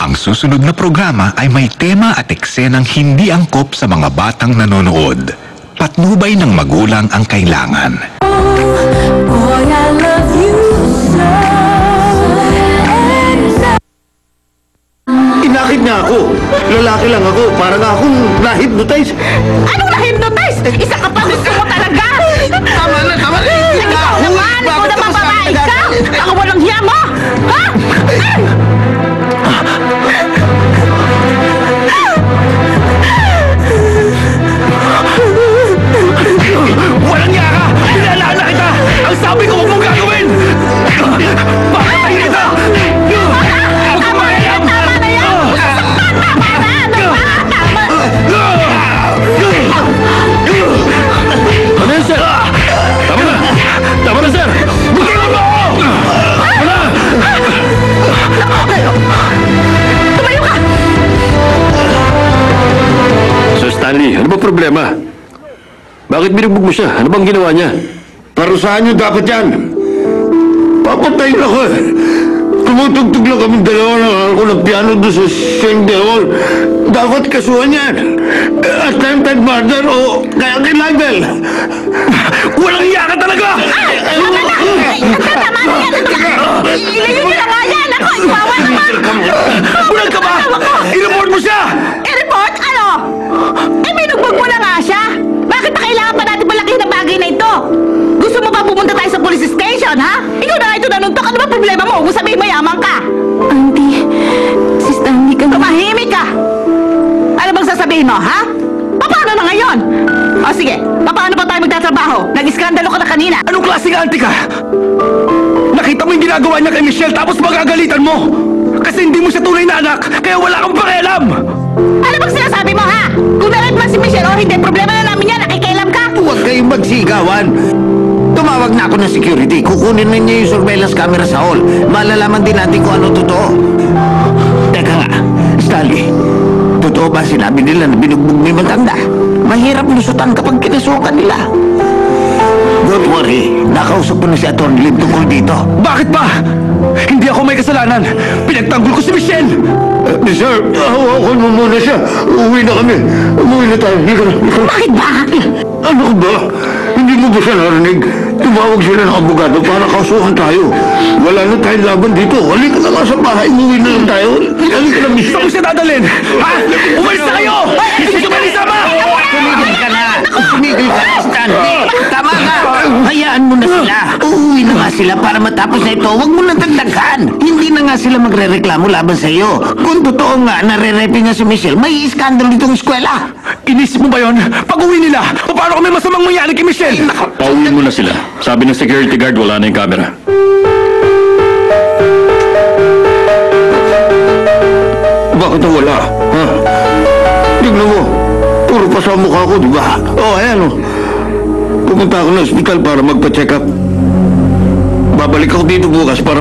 Ang susunod na programa ay may tema at eksenang hindi angkop sa mga batang nanonood. Patnubay ng magulang ang kailangan. Boy, I love you so. Inakit niya ako. Lalaki lang ako. Parang akong na-hypnotize. Anong na-hypnotize? Isa ka pa gusto mo talaga! Tama na, tama na. Ikaw naman! Ikaw naman babae ka! Ako walang hiya mo! Ha? Walang niya ka! Pinalaan na kita! Ang sabi ko, huwag mong gagawin! Papatayin kita! Huwag kang mayayam! Tama na yan! Tama na! Ano ba? Tama! Ano yan, sir? Tama na! Tama na, sir! Butiwan mo ako! Tama na! Tumayo ka! Sir Stanley, ano ba problema? Bakit binugbog mo siya? Ano bang ginawa niya? Parusahan niyo dapat yan. Papatayin ako eh. Tumutugtog lang kami dalawa ako ng piano doon sa St. Deol. Dapat kasuhan yan. Attempted murder o kaya kidnapping. Walang iya ka talaga! Tama na yan! Ilagay niyo na nga yan! Ako, iwawa naman! Bulag ka ba? I-report mo siya! I-report? Ano? Binugbog mo na nga siya! Bakit pa kailangan pa natin malakihin ang bagay na ito? Gusto mo ba pumunta tayo sa police station, ha? Ikaw na nga ito nanuntok. Ano ba problema mo? Kung sabihin mayaman ka? Auntie, si Stanley ka. Tumahimik ka! Ano bang sasabihin mo, ha? Paano na ngayon? O sige, paano pa tayo magtatrabaho? Nag-iskandalo ka na kanina. Anong klaseng auntie ka? Nakita mo yung ginagawa niya kay Michelle tapos magagalitan mo! Kasi hindi mo siya tunay na anak, kaya wala kang pakialam! Ano bang sinasabi mo, ha? Kung na-rape man si Michelle o hindi, problema na namin yan. Nakikialam ka. Huwag kayong magsigawan. Tumawag na ako ng security. Kukunin na niya yung surveillance camera sa hall. Malalaman din natin kung ano totoo. Teka nga, Stanley. Totoo ba sinabi nila na binugbog mo yung matanda? Mahirap lusutan kapag kinasukan nila. Don't worry. Nakausap ko na si Atty. Lim tungkol dito. Bakit ba? Hindi ako may kasalanan. Pinagtanggol ko si Michelle. Sir, hawakan mo muna siya. Uwi na kami. Umuwi na tayo. Bakit ba? Ano ka ba? Hindi mo ba siya narinig? Tumawag sila ng abogado para kasuhan tayo. Wala na tayong laban dito. Halika na nga sa bahay. Umuwi na lang tayo. Halika na, Michelle. Saan mo siya dadalhin? Ha? Umalis na kayo! Hindi siya manisama! Tumigil ka na! Tumigil ka na, Stanley! Tama ka! Hayaan mo na sila! Uuwi na nga sila para matapos na ito. Huwag mo na dagdagan! Hindi na nga sila magre-reklamo laban sa iyo. Kung totoo nga, nare-repe nga si Michelle, may iskandalo ditong eskwela. Inisip mo ba yun? Pag-uwi nila, paano kami masamang mangyari kay Michelle? Pauwi mo na sila. Sabi ng security guard, wala na yung camera. Bakit wala? Ha? Tignan mo. Puro pa sa mukha ko, di ba? Ayan o. Pupunta ako ng ospital para magpa-check up. Babalik ako dito bukas para